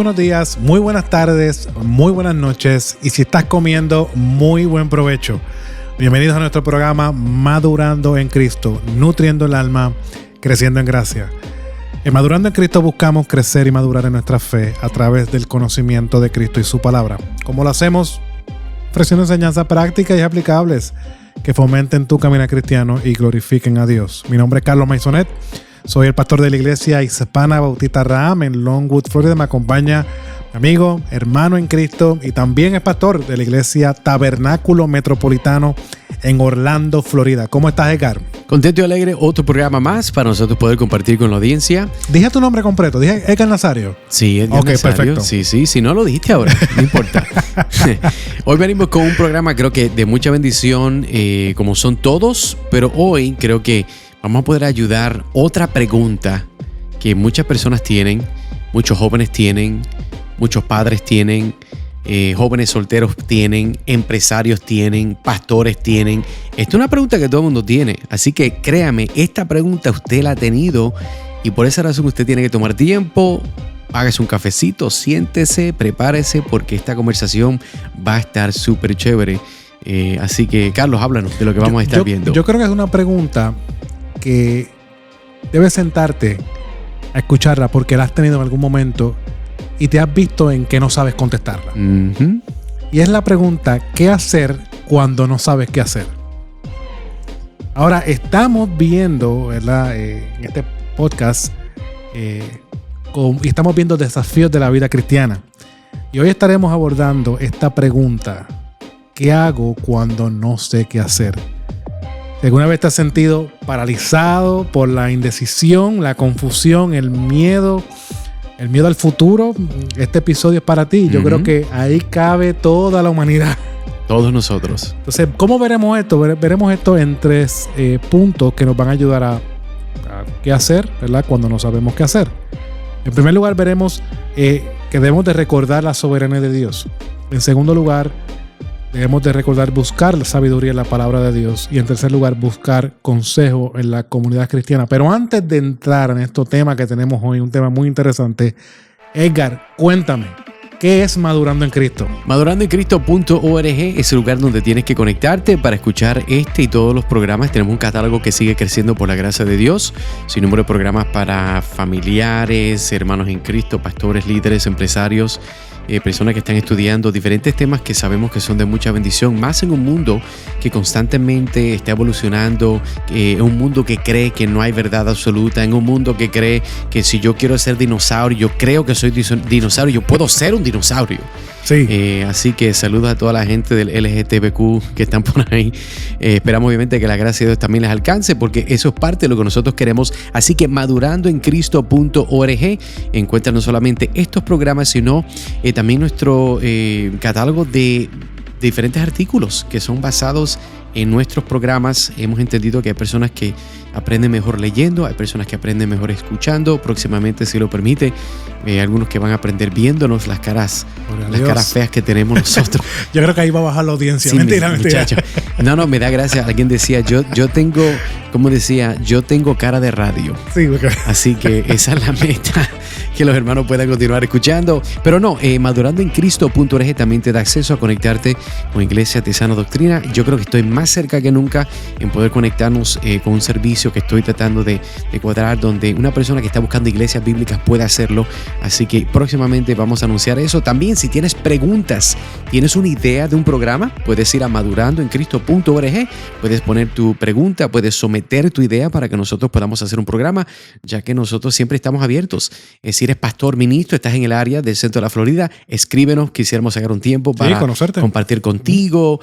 buenos días, muy buenas tardes, muy buenas noches y si estás comiendo, muy buen provecho. Bienvenidos a nuestro programa Madurando en Cristo, nutriendo el alma, creciendo en gracia. En Madurando en Cristo buscamos crecer y madurar en nuestra fe a través del conocimiento de Cristo y su palabra. ¿Cómo lo hacemos? Ofreciendo enseñanzas prácticas y aplicables que fomenten tu camino cristiano y glorifiquen a Dios. Mi nombre es Carlos Maisonet. Soy el pastor de la Iglesia Hispana Bautista Raham en Longwood, Florida. Me acompaña mi amigo, hermano en Cristo y también es pastor de la Iglesia Tabernáculo Metropolitano en Orlando, Florida. ¿Cómo estás, Edgar? Contento y alegre, otro programa más para nosotros poder compartir con la audiencia. Dije tu nombre completo, dije Edgar Nazario. Sí, Edgar Nazario. Perfecto. Sí, si no lo dijiste ahora, no importa. Hoy venimos con un programa creo que de mucha bendición, como son todos, pero hoy creo que vamos a poder ayudar otra pregunta que muchas personas tienen, muchos jóvenes tienen, muchos padres tienen, jóvenes solteros tienen, empresarios tienen, pastores tienen. Esta es una pregunta que todo el mundo tiene, así que créame, esta pregunta usted la ha tenido y por esa razón usted tiene que tomar tiempo, hágase un cafecito, siéntese, prepárese porque esta conversación va a estar súper chévere. Así que Carlos, háblanos de lo que vamos a estar viendo. Yo creo que es una pregunta que debes sentarte a escucharla porque la has tenido en algún momento y te has visto en que no sabes contestarla. Uh-huh. Y es la pregunta, ¿qué hacer cuando no sabes qué hacer? Ahora, estamos viendo, ¿verdad? En este podcast, y estamos viendo desafíos de la vida cristiana. Y hoy estaremos abordando esta pregunta, ¿qué hago cuando no sé qué hacer? ¿Alguna vez te has sentido paralizado por la indecisión, la confusión, el miedo al futuro? Este episodio es para ti. Yo creo que ahí cabe toda la humanidad. Todos nosotros. Entonces, ¿cómo veremos esto? Veremos esto en tres puntos que nos van a ayudar a qué hacer, ¿verdad? Cuando no sabemos qué hacer. En primer lugar, veremos que debemos de recordar la soberanía de Dios. En segundo lugar, debemos de recordar buscar la sabiduría en la palabra de Dios. Y en tercer lugar, buscar consejo en la comunidad cristiana. Pero antes de entrar en este tema que tenemos hoy, un tema muy interesante, Edgar, cuéntame, ¿qué es Madurando en Cristo? Madurandoencristo.org es el lugar donde tienes que conectarte para escuchar este y todos los programas. Tenemos un catálogo que sigue creciendo por la gracia de Dios. Sin número de programas para familiares, hermanos en Cristo, pastores, líderes, empresarios, personas que están estudiando diferentes temas que sabemos que son de mucha bendición, más en un mundo que constantemente está evolucionando, en un mundo que cree que no hay verdad absoluta, en un mundo que cree que si yo quiero ser dinosaurio, yo creo que soy dinosaurio, yo puedo ser un dinosaurio. Sí. Así que saludos a toda la gente del LGTBQ que están por ahí. Esperamos obviamente que la gracia de Dios también les alcance porque eso es parte de lo que nosotros queremos. Así que madurandoencristo.org encuentran no solamente estos programas, sino también nuestro catálogo de diferentes artículos que son basados en nuestros programas. Hemos entendido que hay personas que aprenden mejor leyendo, hay personas que aprenden mejor escuchando. Próximamente, si lo permite, algunos que van a aprender viéndonos las caras feas que tenemos nosotros. Yo creo que ahí va a bajar la audiencia. Sí, mentira. Muchacho. No, me da gracia. Alguien decía, yo tengo cara de radio. Sí, okay. Así que esa es la meta, que los hermanos puedan continuar escuchando. Pero no, madurandoencristo.org también te da acceso a conectarte con Iglesia Sana Doctrina. Yo creo que estoy más cerca que nunca en poder conectarnos con un servicio que estoy tratando de cuadrar donde una persona que está buscando iglesias bíblicas pueda hacerlo. Así que próximamente vamos a anunciar eso. También si tienes preguntas, tienes una idea de un programa, puedes ir a madurandoencristo.org, puedes poner tu pregunta, puedes someter tu idea para que nosotros podamos hacer un programa, ya que nosotros siempre estamos abiertos. Si eres pastor, ministro, estás en el área del centro de la Florida, escríbenos, quisiéramos sacar un tiempo para compartir contigo,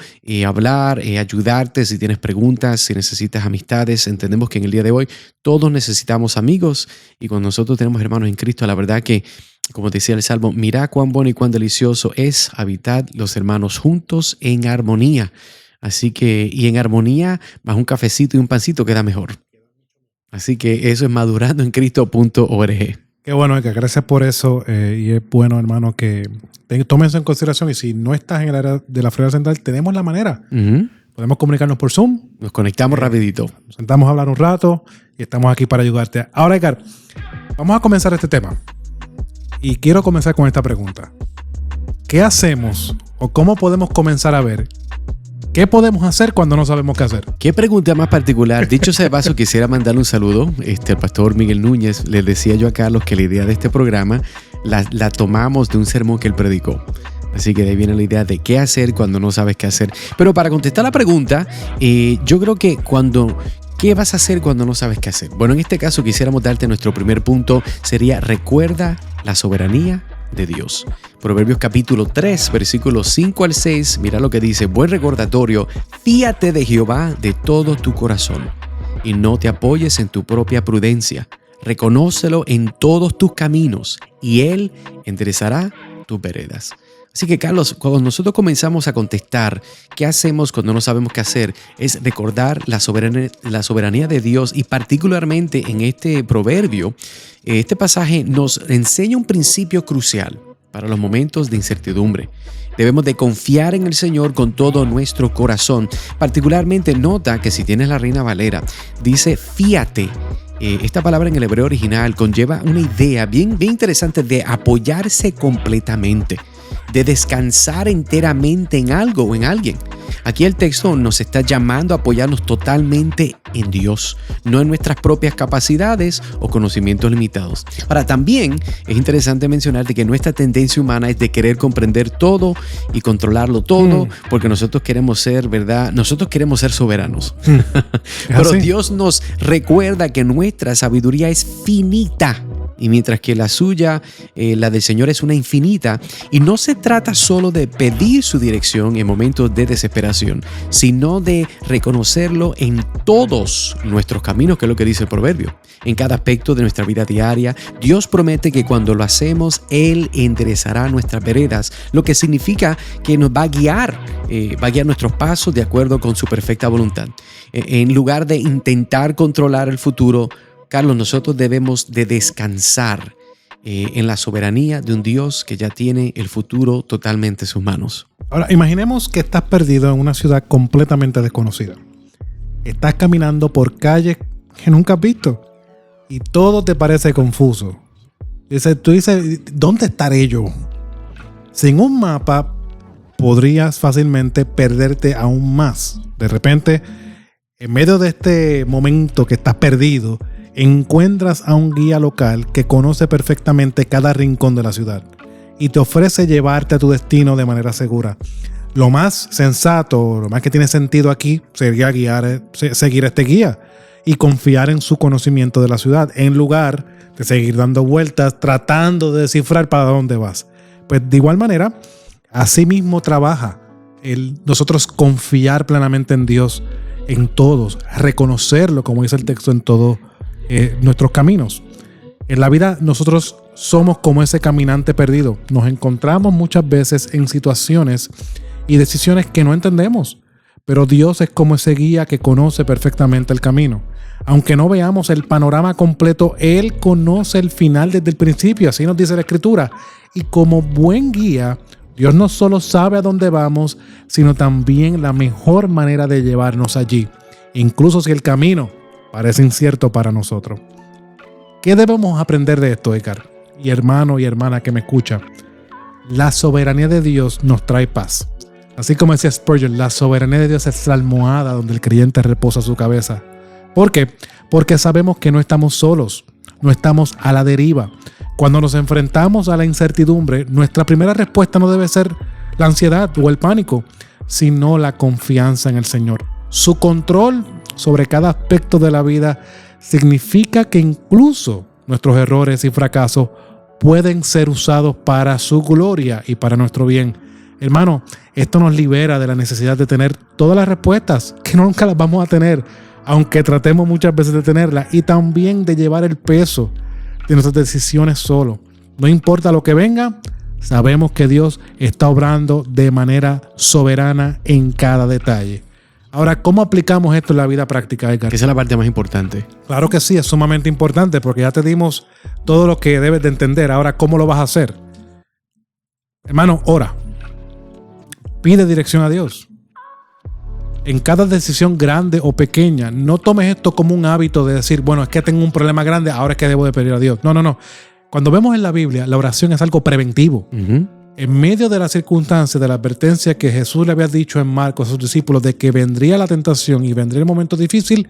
hablar, ayudarte si tienes preguntas, si necesitas amistades. Entendemos que en el día de hoy todos necesitamos amigos y cuando nosotros tenemos hermanos en Cristo, la verdad que, como decía el Salmo, mira cuán bueno y cuán delicioso es habitar los hermanos juntos en armonía. Así que, y en armonía, más un cafecito y un pancito queda mejor. Así que eso es madurandoencristo.org. Qué bueno, Edgar, gracias por eso. Y es bueno, hermano, que tomen eso en consideración. Y si no estás en el área de la Florida Central, tenemos la manera. Uh-huh. Podemos comunicarnos por Zoom. Nos conectamos rapidito. Nos sentamos a hablar un rato y estamos aquí para ayudarte. Ahora, Edgar, vamos a comenzar este tema. Y quiero comenzar con esta pregunta. ¿Qué hacemos o cómo podemos comenzar a ver qué podemos hacer cuando no sabemos qué hacer? Qué pregunta más particular. Dicho sea de paso, quisiera mandarle un saludo. El pastor Miguel Núñez, le decía yo a Carlos que la idea de este programa la tomamos de un sermón que él predicó. Así que de ahí viene la idea de qué hacer cuando no sabes qué hacer. Pero para contestar la pregunta, yo creo que ¿qué vas a hacer cuando no sabes qué hacer? Bueno, en este caso quisiéramos darte nuestro primer punto. Sería recuerda la soberanía de Dios. Proverbios capítulo 3, versículos 5 al 6. Mira lo que dice. Buen recordatorio. Fíate de Jehová de todo tu corazón y no te apoyes en tu propia prudencia. Reconócelo en todos tus caminos y Él enderezará tus veredas. Así que, Carlos, cuando nosotros comenzamos a contestar qué hacemos cuando no sabemos qué hacer, es recordar la soberanía de Dios, y particularmente en este proverbio, este pasaje nos enseña un principio crucial para los momentos de incertidumbre. Debemos de confiar en el Señor con todo nuestro corazón. Particularmente nota que si tienes la Reina Valera, dice fíate. Esta palabra en el hebreo original conlleva una idea bien interesante de apoyarse completamente, de descansar enteramente en algo o en alguien. Aquí el texto nos está llamando a apoyarnos totalmente en Dios, no en nuestras propias capacidades o conocimientos limitados. Ahora, también es interesante mencionar de que nuestra tendencia humana es de querer comprender todo y controlarlo todo, porque nosotros queremos ser, ¿verdad? Nosotros queremos ser soberanos. Pero Dios nos recuerda que nuestra sabiduría es finita. Y mientras que la suya, la del Señor, es una infinita. Y no se trata solo de pedir su dirección en momentos de desesperación, sino de reconocerlo en todos nuestros caminos, que es lo que dice el proverbio. En cada aspecto de nuestra vida diaria, Dios promete que cuando lo hacemos, Él enderezará nuestras veredas, lo que significa que nos va a guiar nuestros pasos de acuerdo con su perfecta voluntad. En lugar de intentar controlar el futuro, Carlos, nosotros debemos de descansar en la soberanía de un Dios que ya tiene el futuro totalmente en sus manos. Ahora, imaginemos que estás perdido en una ciudad completamente desconocida. Estás caminando por calles que nunca has visto y todo te parece confuso. Tú dices, ¿dónde estaré yo? Sin un mapa podrías fácilmente perderte aún más. De repente, en medio de este momento que estás perdido, encuentras a un guía local que conoce perfectamente cada rincón de la ciudad y te ofrece llevarte a tu destino de manera segura. Lo más sensato, lo más que tiene sentido aquí sería seguir a este guía y confiar en su conocimiento de la ciudad, en lugar de seguir dando vueltas tratando de descifrar para dónde vas. Pues de igual manera, así mismo trabaja nosotros confiar plenamente en Dios en todos, reconocerlo, como dice el texto, en todos nuestros caminos. En la vida nosotros somos como ese caminante perdido. Nos encontramos muchas veces en situaciones y decisiones que no entendemos, pero Dios es como ese guía que conoce perfectamente el camino. Aunque no veamos el panorama completo, Él conoce el final desde el principio, así nos dice la Escritura. Y como buen guía, Dios no solo sabe a dónde vamos, sino también la mejor manera de llevarnos allí, incluso si el camino parece incierto para nosotros. ¿Qué debemos aprender de esto, Edgar? Y hermano y hermana que me escucha, la soberanía de Dios nos trae paz. Así como decía Spurgeon, la soberanía de Dios es la almohada donde el creyente reposa su cabeza. ¿Por qué? Porque sabemos que no estamos solos, no estamos a la deriva. Cuando nos enfrentamos a la incertidumbre, nuestra primera respuesta no debe ser la ansiedad o el pánico, sino la confianza en el Señor. Su control sobre cada aspecto de la vida significa que incluso nuestros errores y fracasos pueden ser usados para su gloria y para nuestro bien. Hermano, esto nos libera de la necesidad de tener todas las respuestas, que nunca las vamos a tener, aunque tratemos muchas veces de tenerlas, y también de llevar el peso de nuestras decisiones solo. No importa lo que venga, sabemos que Dios está obrando de manera soberana en cada detalle. Ahora, ¿cómo aplicamos esto en la vida práctica, Edgar? Esa es la parte más importante. Claro que sí, es sumamente importante porque ya te dimos todo lo que debes de entender. Ahora, ¿cómo lo vas a hacer? Hermano, ora. Pide dirección a Dios. En cada decisión grande o pequeña, no tomes esto como un hábito de decir, bueno, es que tengo un problema grande, ahora es que debo de pedir a Dios. No. Cuando vemos en la Biblia, la oración es algo preventivo. En medio de las circunstancias, de la advertencia que Jesús le había dicho en Marcos a sus discípulos de que vendría la tentación y vendría el momento difícil,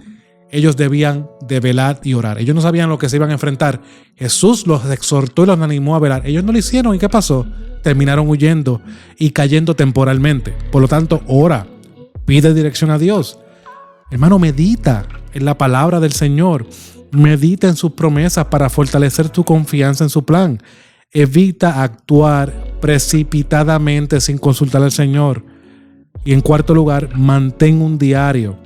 ellos debían de velar y orar. Ellos no sabían lo que se iban a enfrentar. Jesús los exhortó y los animó a velar. Ellos no lo hicieron. ¿Y qué pasó? Terminaron huyendo y cayendo temporalmente. Por lo tanto, ora, pide dirección a Dios. Hermano, medita en la palabra del Señor. Medita en sus promesas para fortalecer tu confianza en su plan. Evita actuar precipitadamente sin consultar al Señor. Y en cuarto lugar, mantén un diario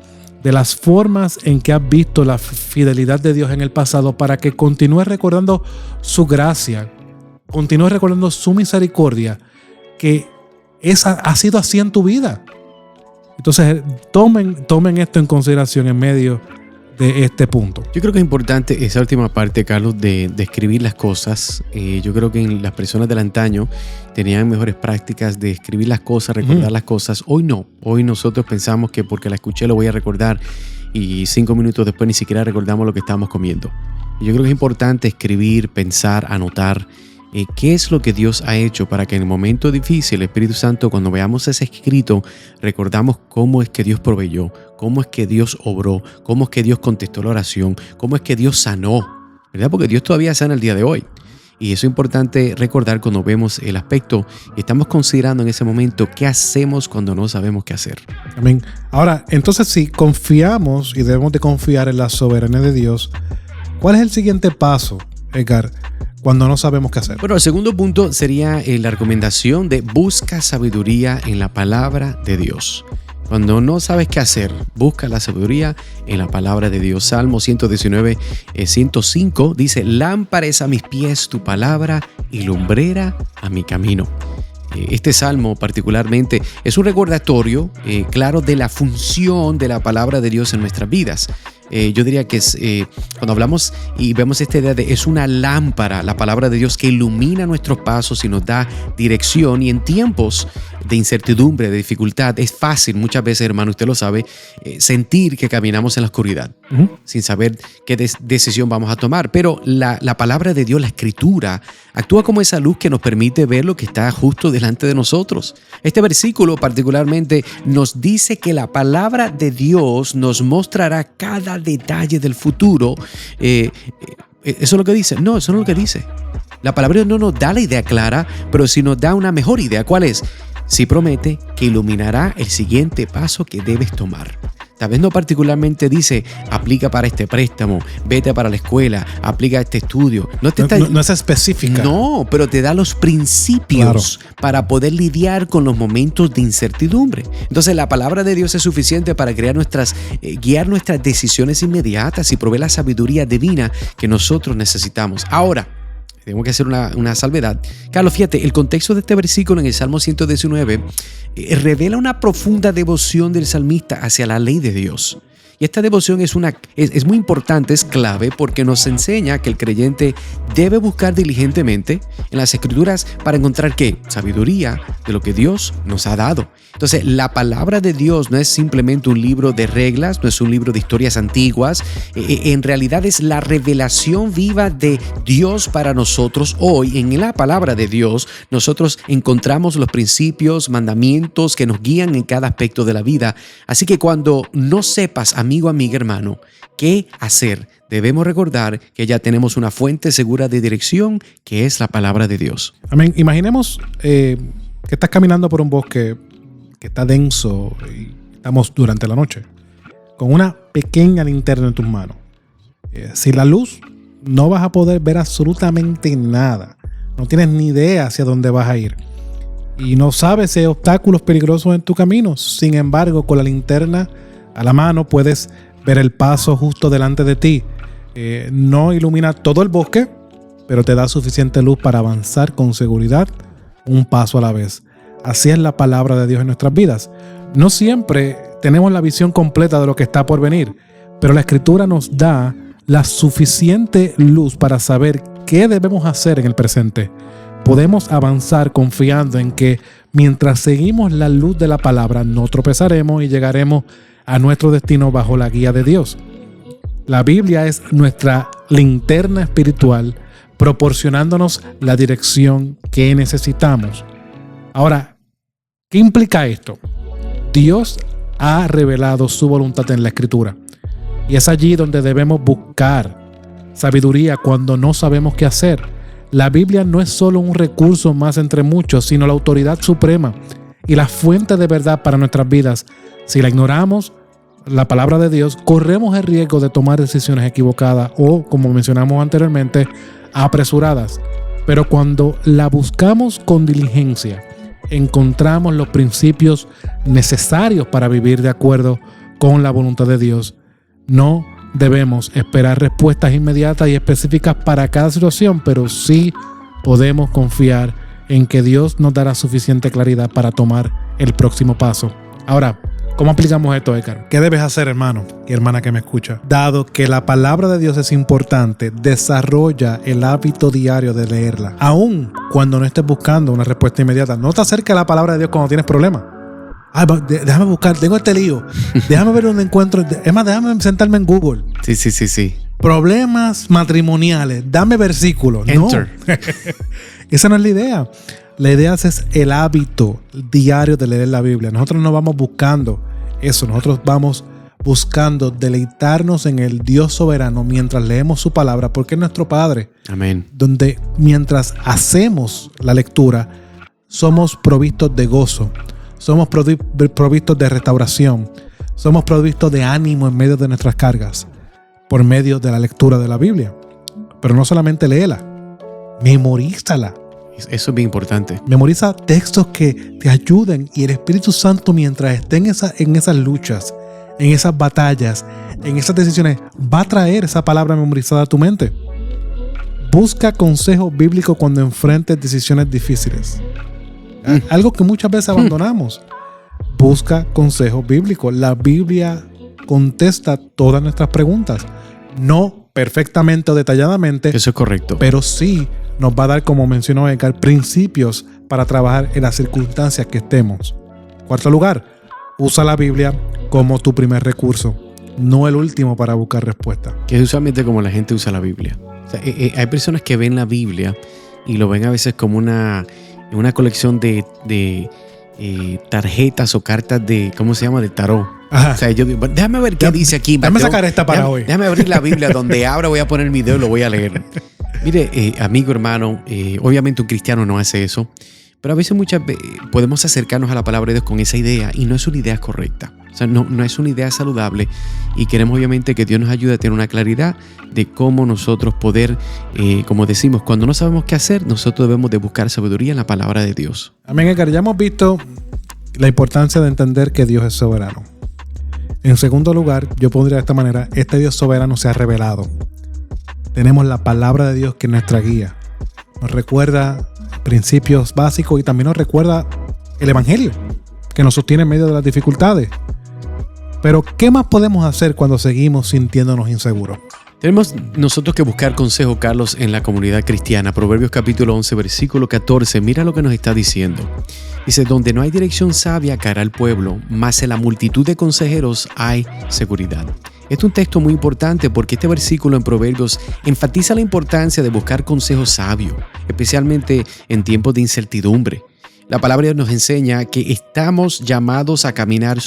de las formas en que has visto la fidelidad de Dios en el pasado para que continúes recordando su gracia, continúes recordando su misericordia, que esa ha sido así en tu vida. Entonces, tomen esto en consideración en medio de este punto. Yo creo que es importante esa última parte, Carlos, de escribir las cosas. Yo creo que las personas del antaño tenían mejores prácticas de escribir las cosas, recordar las cosas. Hoy no. Hoy nosotros pensamos que porque la escuché lo voy a recordar y 5 minutos después ni siquiera recordamos lo que estábamos comiendo. Y yo creo que es importante escribir, pensar, anotar qué es lo que Dios ha hecho para que en el momento difícil el Espíritu Santo, cuando veamos ese escrito, recordamos cómo es que Dios proveyó, cómo es que Dios obró, cómo es que Dios contestó la oración, cómo es que Dios sanó, ¿verdad? Porque Dios todavía sana el día de hoy. Y eso es importante recordar cuando vemos el aspecto y estamos considerando en ese momento qué hacemos cuando no sabemos qué hacer. Amén. Ahora, entonces si confiamos y debemos de confiar en la soberanía de Dios, ¿cuál es el siguiente paso, Edgar, cuando no sabemos qué hacer? Bueno, el segundo punto sería la recomendación de busca sabiduría en la palabra de Dios. Cuando no sabes qué hacer, busca la sabiduría en la palabra de Dios. Salmo 119, 105 dice: lámpara es a mis pies tu palabra y lumbrera a mi camino. Este salmo particularmente es un recordatorio claro de la función de la palabra de Dios en nuestras vidas. Yo diría que es cuando hablamos y vemos esta idea de es una lámpara, la palabra de Dios que ilumina nuestros pasos y nos da dirección. Y en tiempos de incertidumbre, de dificultad, es fácil muchas veces, hermano, usted lo sabe, sentir que caminamos en la oscuridad sin saber qué decisión vamos a tomar. Pero la palabra de Dios, la escritura, actúa como esa luz que nos permite ver lo que está justo delante de nosotros. Este versículo particularmente nos dice que la palabra de Dios nos mostrará cada detalle del futuro. ¿Eso es lo que dice? No, eso no es lo que dice. La palabra no nos da la idea clara, pero sí nos da una mejor idea. ¿Cuál es? Sí promete que iluminará el siguiente paso que debes tomar. Tal vez no particularmente dice, aplica para este préstamo, vete para la escuela, aplica este estudio. No es específica. No, pero te da los principios para poder lidiar con los momentos de incertidumbre. Entonces la palabra de Dios es suficiente para guiar nuestras decisiones inmediatas y proveer la sabiduría divina que nosotros necesitamos. Ahora, tengo que hacer una salvedad. Carlos, fíjate, el contexto de este versículo en el Salmo 119 revela una profunda devoción del salmista hacia la ley de Dios. Y esta devoción es muy importante, es clave, porque nos enseña que el creyente debe buscar diligentemente en las Escrituras para encontrar ¿qué? Sabiduría de lo que Dios nos ha dado. Entonces, la palabra de Dios no es simplemente un libro de reglas, no es un libro de historias antiguas. En realidad es la revelación viva de Dios para nosotros hoy. En la palabra de Dios nosotros encontramos los principios, mandamientos que nos guían en cada aspecto de la vida. Así que cuando no sepas, amigo, amiga, hermano, qué hacer, debemos recordar que ya tenemos una fuente segura de dirección, que es la palabra de Dios. Amén. Imaginemos que estás caminando por un bosque que está denso y estamos durante la noche, con una pequeña linterna en tus manos. Sin la luz no vas a poder ver absolutamente nada. No tienes ni idea hacia dónde vas a ir. Y no sabes si hay obstáculos peligrosos en tu camino. Sin embargo, con la linterna a la mano puedes ver el paso justo delante de ti. No ilumina todo el bosque, pero te da suficiente luz para avanzar con seguridad un paso a la vez. Así es la palabra de Dios en nuestras vidas. No siempre tenemos la visión completa de lo que está por venir, pero la Escritura nos da la suficiente luz para saber qué debemos hacer en el presente. Podemos avanzar confiando en que mientras seguimos la luz de la palabra no tropezaremos y llegaremos a nuestro destino bajo la guía de Dios. La Biblia es nuestra linterna espiritual proporcionándonos la dirección que necesitamos. Ahora, ¿qué implica esto? Dios ha revelado su voluntad en la Escritura y es allí donde debemos buscar sabiduría cuando no sabemos qué hacer. La Biblia no es solo un recurso más entre muchos, sino la autoridad suprema y la fuente de verdad para nuestras vidas. Si la ignoramos, la palabra de Dios, corremos el riesgo de tomar decisiones equivocadas o, como mencionamos anteriormente, apresuradas. Pero cuando la buscamos con diligencia, encontramos los principios necesarios para vivir de acuerdo con la voluntad de Dios. No debemos esperar respuestas inmediatas y específicas para cada situación, pero sí podemos confiar en que Dios nos dará suficiente claridad para tomar el próximo paso. Ahora, ¿cómo aplicamos esto, Edgar? ¿Qué debes hacer, hermano y hermana que me escucha? Dado que la palabra de Dios es importante, desarrolla el hábito diario de leerla. Aún cuando no estés buscando una respuesta inmediata, no te acerques a la palabra de Dios cuando tienes problemas. Ay, déjame buscar, tengo este lío. Déjame ver dónde encuentro. Es más, déjame sentarme en Google. Sí. Problemas matrimoniales. Dame versículos. Enter. No. Esa no es la idea. La idea es el hábito diario de leer la Biblia. Nosotros no vamos buscando eso. Nosotros vamos buscando deleitarnos en el Dios soberano mientras leemos su palabra, porque es nuestro Padre. Amén. Donde mientras hacemos la lectura, somos provistos de gozo. Somos provistos de restauración. Somos provistos de ánimo en medio de nuestras cargas por medio de la lectura de la Biblia. Pero no solamente léela, memorízala. Eso es bien importante. Memoriza textos que te ayuden y el Espíritu Santo, mientras esté en esas luchas, en esas batallas, en esas decisiones, va a traer esa palabra memorizada a tu mente. Busca consejo bíblico cuando enfrentes decisiones difíciles. Algo que muchas veces abandonamos. Busca consejo bíblico. La Biblia contesta todas nuestras preguntas. No perfectamente o detalladamente. Eso es correcto. Pero sí nos va a dar, como mencionó Edgar, principios para trabajar en las circunstancias que estemos. Cuarto lugar, usa la Biblia como tu primer recurso, no el último para buscar respuesta. Que es usualmente como la gente usa la Biblia. O sea, hay personas que ven la Biblia y lo ven a veces como una colección de tarjetas o cartas de, ¿cómo se llama? De tarot. Ajá. O sea, yo digo, déjame ver qué dice aquí. Déjame sacar esta para hoy. Déjame abrir la Biblia donde abra, voy a poner mi dedo y lo voy a leer. Mire, amigo, hermano, obviamente un cristiano no hace eso, pero a veces podemos acercarnos a la palabra de Dios con esa idea y no es una idea correcta. O sea, no es una idea saludable y queremos obviamente que Dios nos ayude a tener una claridad de cómo nosotros poder, como decimos, cuando no sabemos qué hacer, nosotros debemos de buscar sabiduría en la palabra de Dios. Amén, Edgar. Ya hemos visto la importancia de entender que Dios es soberano. En segundo lugar, yo pondría de esta manera, este Dios soberano se ha revelado. Tenemos la palabra de Dios que es nuestra guía. Nos recuerda principios básicos y también nos recuerda el Evangelio que nos sostiene en medio de las dificultades. Pero, ¿qué más podemos hacer cuando seguimos sintiéndonos inseguros? Tenemos nosotros que buscar consejo, Carlos, en la comunidad cristiana. Proverbios capítulo 11, versículo 14. Mira lo que nos está diciendo. Dice, donde no hay dirección sabia caerá el pueblo, mas en la multitud de consejeros hay seguridad. Este es un texto muy importante porque este versículo en Proverbios enfatiza la importancia de buscar consejo sabio, especialmente en tiempos de incertidumbre. La palabra de Dios nos enseña que estamos llamados a caminar,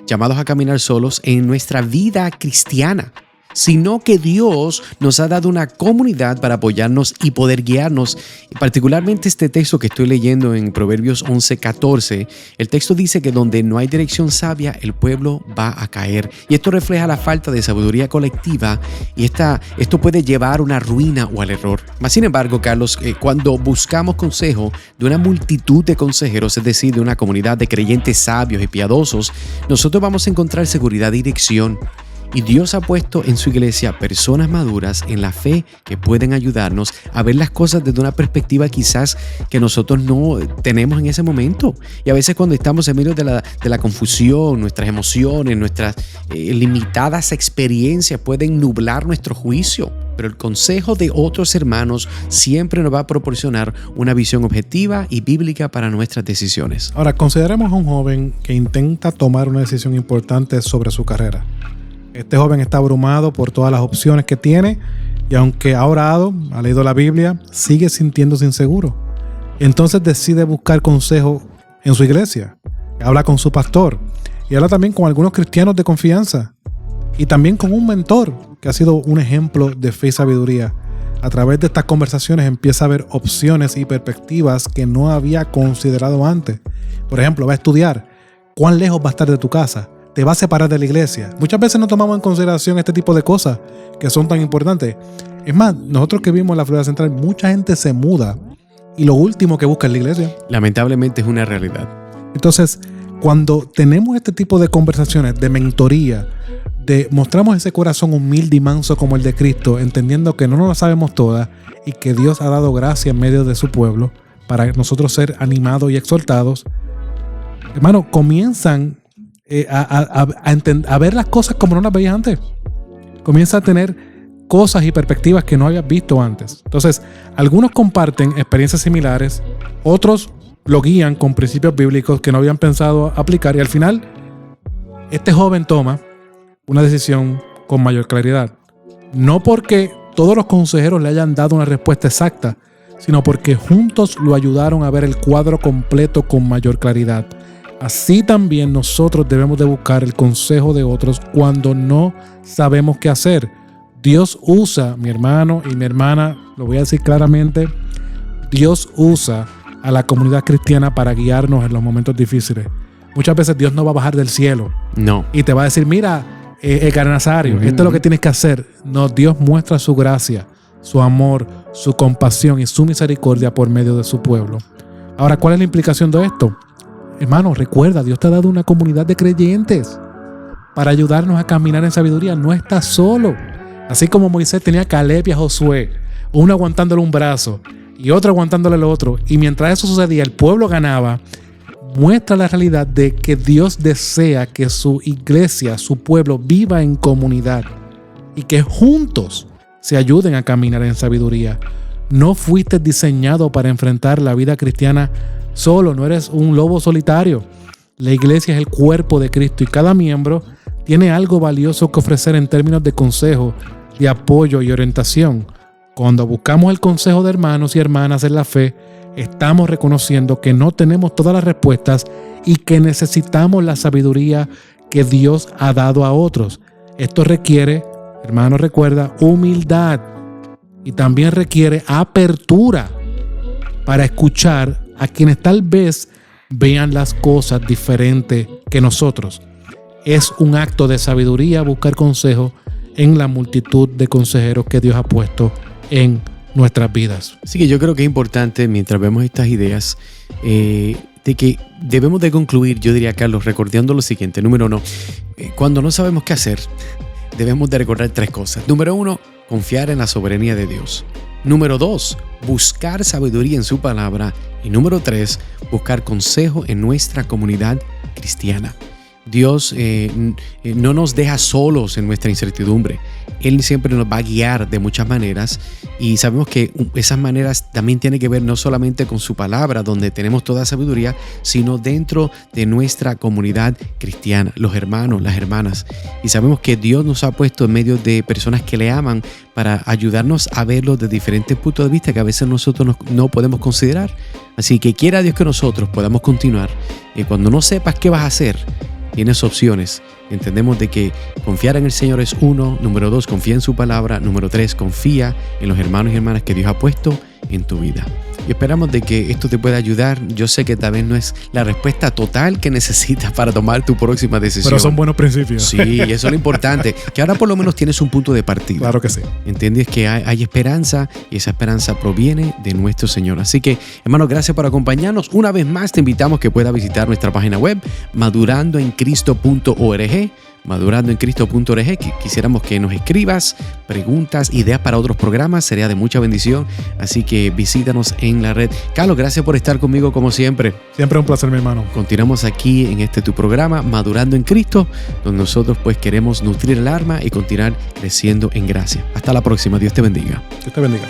llamados a caminar solos en nuestra vida cristiana, sino que Dios nos ha dado una comunidad para apoyarnos y poder guiarnos. Particularmente este texto que estoy leyendo en Proverbios 11:14, el texto dice que donde no hay dirección sabia, el pueblo va a caer. Y esto refleja la falta de sabiduría colectiva y esto puede llevar a una ruina o al error. Mas, sin embargo, Carlos, cuando buscamos consejo de una multitud de consejeros, es decir, de una comunidad de creyentes sabios y piadosos, nosotros vamos a encontrar seguridad y dirección. Y Dios ha puesto en su iglesia personas maduras en la fe que pueden ayudarnos a ver las cosas desde una perspectiva quizás que nosotros no tenemos en ese momento. Y a veces cuando estamos en medio de la confusión, nuestras emociones, nuestras limitadas experiencias pueden nublar nuestro juicio. Pero el consejo de otros hermanos siempre nos va a proporcionar una visión objetiva y bíblica para nuestras decisiones. Ahora, consideremos a un joven que intenta tomar una decisión importante sobre su carrera. Este joven está abrumado por todas las opciones que tiene y aunque ha orado, ha leído la Biblia, sigue sintiéndose inseguro. Entonces decide buscar consejo en su iglesia. Habla con su pastor y habla también con algunos cristianos de confianza y también con un mentor que ha sido un ejemplo de fe y sabiduría. A través de estas conversaciones empieza a ver opciones y perspectivas que no había considerado antes. Por ejemplo, va a estudiar cuán lejos va a estar de tu casa. Te va a separar de la iglesia. Muchas veces no tomamos en consideración este tipo de cosas que son tan importantes. Es más, nosotros que vivimos en la Florida Central, mucha gente se muda y lo último que busca es la iglesia. Lamentablemente es una realidad. Entonces, cuando tenemos este tipo de conversaciones, de mentoría, mostramos ese corazón humilde y manso como el de Cristo, entendiendo que no nos la sabemos todas y que Dios ha dado gracia en medio de su pueblo para nosotros ser animados y exhortados, hermano, comienzan a ver las cosas como no las veías antes. Comienza a tener cosas y perspectivas que no habías visto antes. Entonces, algunos comparten experiencias similares, otros lo guían con principios bíblicos que no habían pensado aplicar y al final este joven toma una decisión con mayor claridad. No porque todos los consejeros le hayan dado una respuesta exacta, sino porque juntos lo ayudaron a ver el cuadro completo con mayor claridad. Así también nosotros debemos de buscar el consejo de otros cuando no sabemos qué hacer. Dios usa, mi hermano y mi hermana, lo voy a decir claramente, Dios usa a la comunidad cristiana para guiarnos en los momentos difíciles. Muchas veces Dios no va a bajar del cielo. No. Y te va a decir, mira, Edgar Nazario, esto es lo que tienes que hacer. No, Dios muestra su gracia, su amor, su compasión y su misericordia por medio de su pueblo. Ahora, ¿cuál es la implicación de esto? Hermano, recuerda, Dios te ha dado una comunidad de creyentes para ayudarnos a caminar en sabiduría. No estás solo. Así como Moisés tenía a Caleb y a Josué, uno aguantándole un brazo y otro aguantándole el otro, y mientras eso sucedía, el pueblo ganaba. Muestra la realidad de que Dios desea que su iglesia, su pueblo, viva en comunidad y que juntos se ayuden a caminar en sabiduría. No fuiste diseñado para enfrentar la vida cristiana solo, no eres un lobo solitario. La iglesia es el cuerpo de Cristo y cada miembro tiene algo valioso que ofrecer en términos de consejo, de apoyo y orientación. Cuando buscamos el consejo de hermanos y hermanas en la fe, estamos reconociendo que no tenemos todas las respuestas y que necesitamos la sabiduría que Dios ha dado a otros. Esto requiere, hermano, recuerda, humildad y también requiere apertura para escuchar a quienes tal vez vean las cosas diferentes que nosotros. Es un acto de sabiduría buscar consejo en la multitud de consejeros que Dios ha puesto en nuestras vidas. Así que yo creo que es importante, mientras vemos estas ideas, de que debemos de concluir, yo diría, Carlos, recordando lo siguiente. Número 1, cuando no sabemos qué hacer, debemos de recordar 3 cosas. Número 1, confiar en la soberanía de Dios. Número 2, buscar sabiduría en su palabra. Y número 3, buscar consejo en nuestra comunidad cristiana. Dios no nos deja solos en nuestra incertidumbre. Él siempre nos va a guiar de muchas maneras y sabemos que esas maneras también tienen que ver no solamente con su palabra, donde tenemos toda sabiduría, sino dentro de nuestra comunidad cristiana, los hermanos, las hermanas. Y sabemos que Dios nos ha puesto en medio de personas que le aman para ayudarnos a verlo de diferentes puntos de vista que a veces nosotros no podemos considerar. Así que quiera Dios que nosotros podamos continuar. Y cuando no sepas qué vas a hacer, tienes opciones. Entendemos de que confiar en el Señor es 1. Número 2, confía en su palabra. Número 3, confía en los hermanos y hermanas que Dios ha puesto en tu vida. Y esperamos de que esto te pueda ayudar. Yo sé que tal vez no es la respuesta total que necesitas para tomar tu próxima decisión. Pero son buenos principios. Sí, eso es lo importante. Que ahora por lo menos tienes un punto de partida. Claro que sí. Entiendes que hay esperanza y esa esperanza proviene de nuestro Señor. Así que, hermanos, gracias por acompañarnos. Una vez más te invitamos que puedas visitar nuestra página web madurandoencristo.org. madurandoencristo.org. Quisiéramos que nos escribas preguntas, ideas para otros programas, sería de mucha bendición, así que visítanos en la red. Carlos, gracias por estar conmigo como siempre. Siempre un placer, mi hermano. Continuamos aquí en tu programa Madurando en Cristo, donde nosotros pues queremos nutrir el alma y continuar creciendo en gracia. Hasta la próxima, Dios te bendiga. Dios te bendiga.